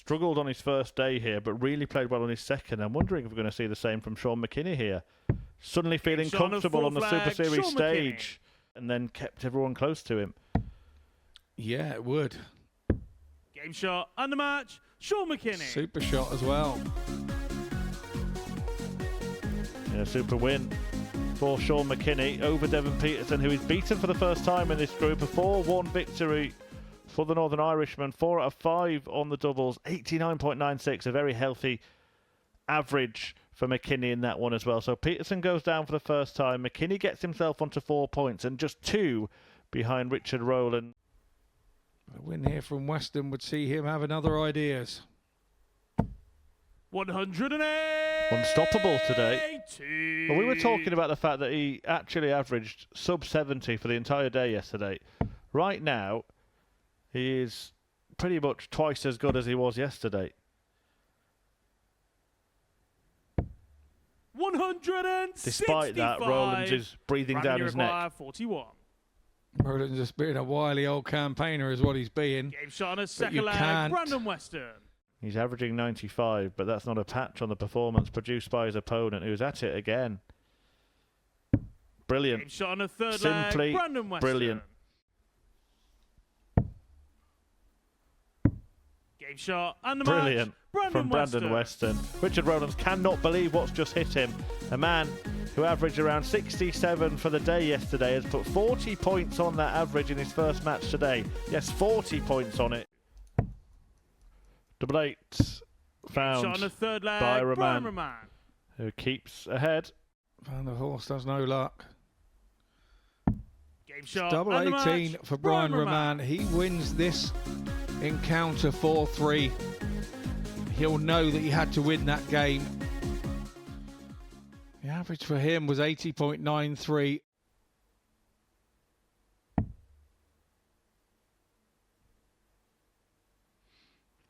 Struggled on his first day here, but really played well on his second. I'm wondering if we're going to see the same from Sean McKinney here. Suddenly feeling comfortable on the Super Series stage, and then kept everyone close to him. Yeah, it would. Game shot, under match, Sean McKinney. Super shot as well. Yeah, super win for Sean McKinney over Devon Peterson, who is beaten for the first time in this group. A 4-1 victory for the Northern Irishman. 4 out of 5 on the doubles. 89.96, a very healthy average for McKinney in that one as well. So Peterson goes down for the first time. McKinney gets himself onto 4 points and just 2 behind Richard Rowland. A win here from Weston would see him have another ideas. 108. Unstoppable today. Well, we were talking about the fact that he actually averaged sub 70 for the entire day yesterday. Right now, he is pretty much twice as good as he was yesterday. 165. Despite that, Rowlands is breathing down his neck. 41. Rowland's just being a wily old campaigner is what he's being. Game shot on a second leg, Brandon Weston. He's averaging 95, but that's not a patch on the performance produced by his opponent, who's at it again. Brilliant. Game shot on a third Simply leg, Brandon Weston. brilliant. Game shot and the Brilliant match, from Brandon Weston. Richard Rowlands cannot believe what's just hit him. A man who averaged around 67 for the day yesterday has put 40 points on that average in his first match today. Yes, 40 points on it. Double 8 found shot on the third leg, by Brian Roman, Roman. who keeps ahead. Van der Horst has no luck. Game shot Double and the 18 match, for Brian Roman. Roman. He wins this encounter 4-3. He'll know that he had to win that game. The average for him was 80.93.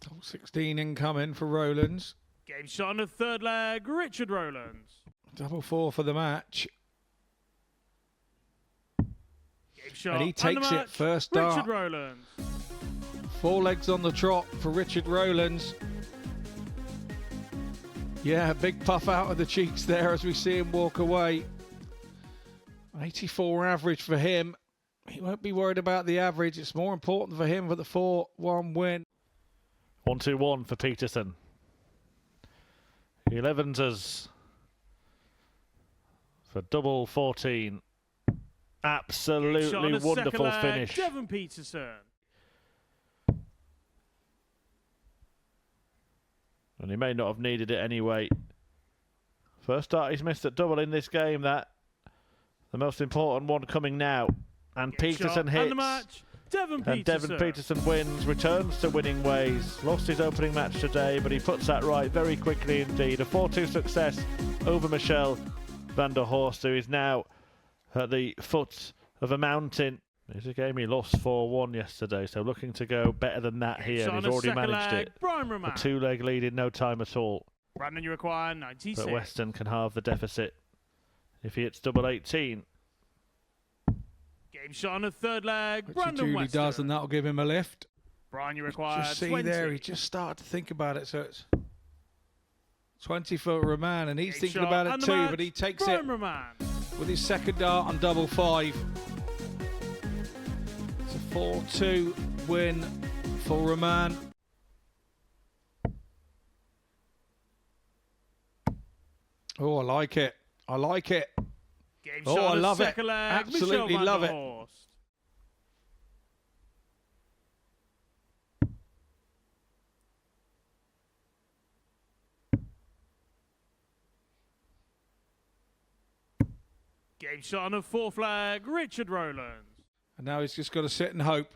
Double 16 incoming for Rowlands. Game shot on the third leg, Richard Rowlands. Double 4 for the match. Game shot And he takes the it match, first dart. Richard Rowlands. 4 legs on the trot for Richard Rowlands. Yeah, a big puff out of the cheeks there as we see him walk away. 84 average for him. He won't be worried about the average. It's more important for him for the 4-1 win. 1-2-1 for Peterson. 11s for double 14. Absolutely wonderful finish. Devon Peterson. And he may not have needed it anyway. First start he's missed at double in this game. That the most important one coming now. And Peterson hits. And the match, Devon and Devon Peterson wins, returns to winning ways. Lost his opening match today, but he puts that right very quickly indeed. A 4-2 success over Michel van der Horst, who is now at the foot of a mountain. It's a game he lost 4-1 yesterday, so looking to go better than that here. And he's already managed it. A 2-leg lead in no time at all. Brandon, you require 96. But Weston can halve the deficit if he hits double 18. Game shot on the third leg, Which Brandon he Weston. does, and that'll give him a lift. Brian, you require Just see 20. there, he just started to think about it, so it's 20 for Roman, and he's thinking about it too, but he takes it with his second dart on double 5. It's a 4-2 win for Roman. Oh, I like it. I like it. Game Oh, shot I love it. leg, Absolutely Michel love van it. der Horst. Game shot on the fourth flag, Richard Rowlands. And now he's just got to sit and hope.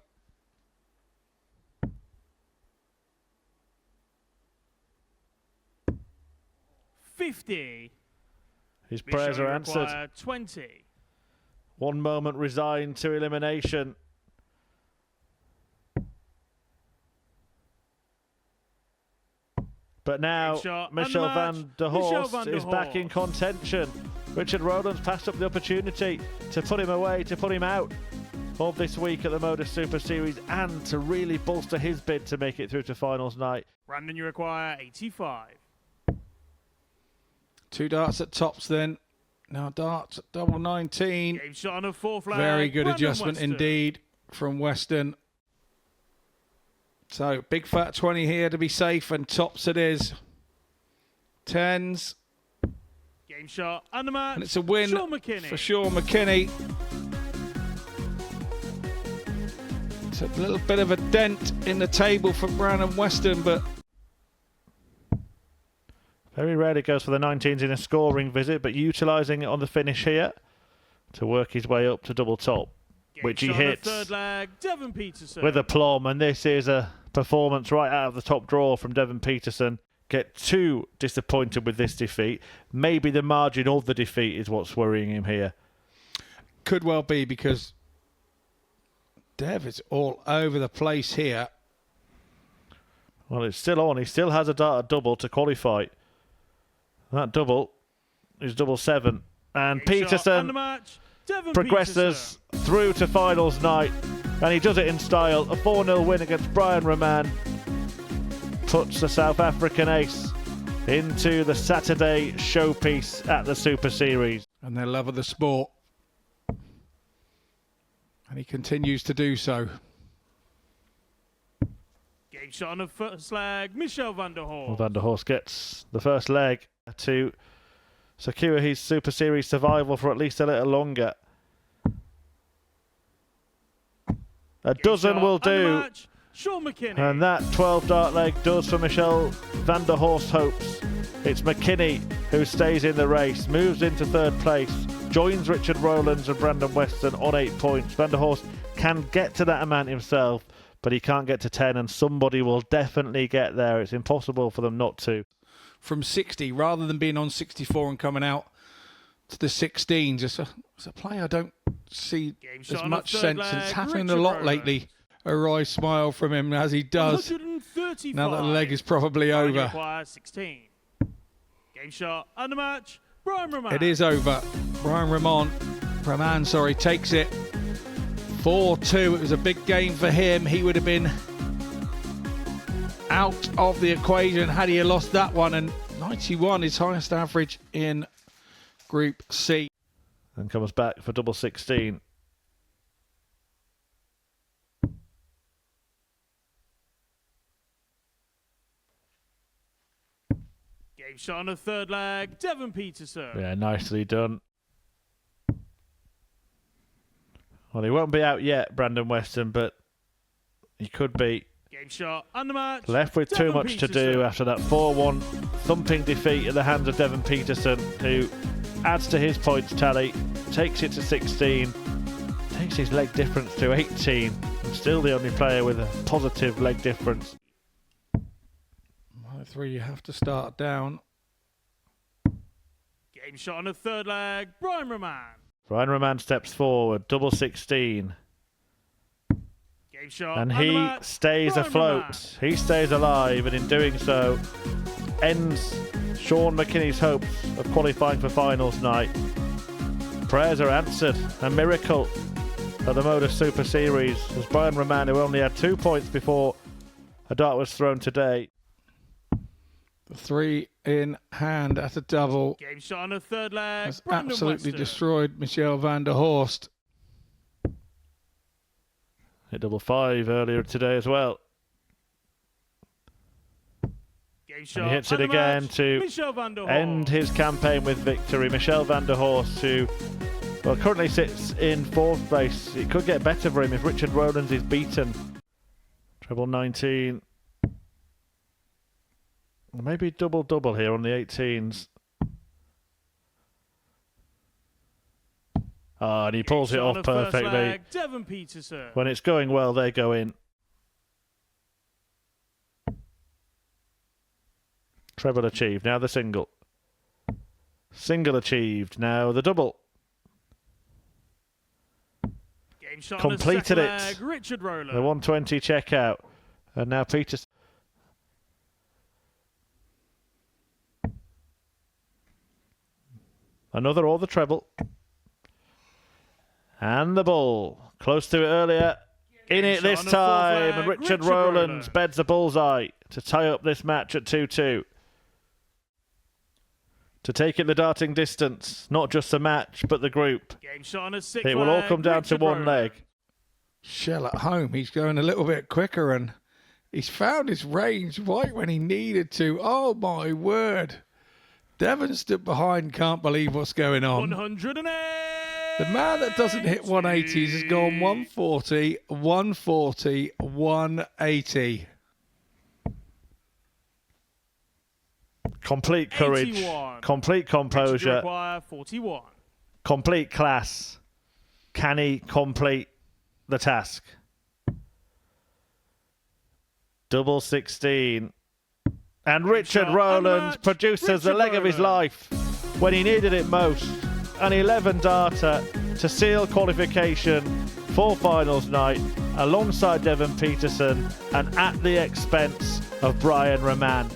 His prayers are answered. 20. 1 moment resigned to elimination. But now Michel van der Horst is back in contention. Richard Rowlands passed up the opportunity to put him away, to put him out. of this week at the Modus Super Series, and to really bolster his bid to make it through to finals night. Brandon, you require 85. 2 darts at tops then. Now darts at double 19. Game shot on a 4 flag. Very good Brandon adjustment Weston. indeed from Weston. So big fat 20 here to be safe, and tops it is. 10s. Game shot and the match. And it's a win Sean McKinney. for Sean McKinney. It's a little bit of a dent in the table for Brandon Weston, but Very rarely goes for the 19s in a scoring visit, but utilising it on the finish here to work his way up to double top, Game which he shot on the hits third leg. Devon Peterson. with aplomb. And this is a performance right out of the top drawer from Devon Peterson. Get too disappointed with this defeat. Maybe the margin of the defeat is what's worrying him here. could well be, because Dev is all over the place here. Well, it's still on. He still has a dart at double to qualify. That double is double 7. And Game shot Peterson and the match. Devon progresses Peterson. through to finals night. And he does it in style. A 4-0 win against Brian Roman puts the South African ace into the Saturday showpiece at the Super Series. And their love of the sport. And he continues to do so. Game shot on the first leg. Michel van der Horst. Well, Van der Horst gets the first leg to secure his Super Series survival for at least a little longer. A Game dozen shot will and the do. match. Sean McKinney. And that 12 dart leg does for Michel van der Horst's hopes. It's McKinney who stays in the race, moves into third place, joins Richard Rowlands and Brandon Weston on 8 points. Van der Horst can get to that amount himself, but he can't get to 10, and somebody will definitely get there. It's impossible for them not to. From 60, rather than being on 64 and coming out to the 16s, it's a play I don't see Game as shot on much the third sense. It's leg. happening Richard a lot Rowlands. lately. A wry smile from him as he does. 135. Now that the leg is probably Brandon over. requires 16. Game shot and the match. Brian Roman. It is over. Brian Roman takes it. 4-2. It was a big game for him. He would have been out of the equation had he lost that one. And 91, his highest average in Group C. And comes back for double 16. Game shot on the third leg. Devon Peterson. Yeah, nicely done. Well, he won't be out yet, Brandon Weston, but he could be. Game shot and the match. Left with too Devon much to Peterson. do after that 4-1 thumping defeat at the hands of Devon Peterson, who adds to his points tally, takes it to 16, takes his leg difference to 18, and still the only player with a positive leg difference. 3, you have to start down. Game shot on the third leg. Brian Roman. Brian Roman steps forward, double 16, Game shot and the he match. stays Brian afloat. Roman. He stays alive, and in doing so, ends Sean McKinney's hopes of qualifying for finals night. Prayers are answered. A miracle at the Modus Super Series, as Brian Roman, who only had 2 points before a dart was thrown today. The 3 in hand at a double Game shot on the third leg. has Brandon absolutely Weston. destroyed Michel van der Horst. Hit double 5 earlier today as well. Game shot And he hits it and the again match. to Michel van der end Horst. his campaign with victory. Michel van der Horst, who currently sits in 4th place. It could get better for him if Richard Rowlands is beaten. Treble 19. Maybe double-double here on the 18s. And he pulls it Game shot on off the first perfectly. leg. Devon Peterson. When it's going well, they go in. Treble achieved. Now the single. Single achieved. Now the double. Game shot Completed on it. the second leg. Richard Rowland. The 120 checkout. And now Peterson. Another or the treble. And the ball. Close to it earlier. In it this time, and Richard Rowlands beds a bullseye to tie up this match at 2-2. To take it the darting distance, not just the match, but the group. It will all come down to one leg. Shell at home, he's going a little bit quicker, and he's found his range right when he needed to. Oh my word. Devon stood behind, can't believe what's going on. 108. The man that doesn't hit 180s has gone 140, 140, 180. Complete courage, 81. complete composure, 41. complete class. Can he complete the task? Double 16. And Richard Rowlands produces the leg of his life when he needed it most. An 11 darter to seal qualification for finals night alongside Devon Peterson and at the expense of Brian Raman.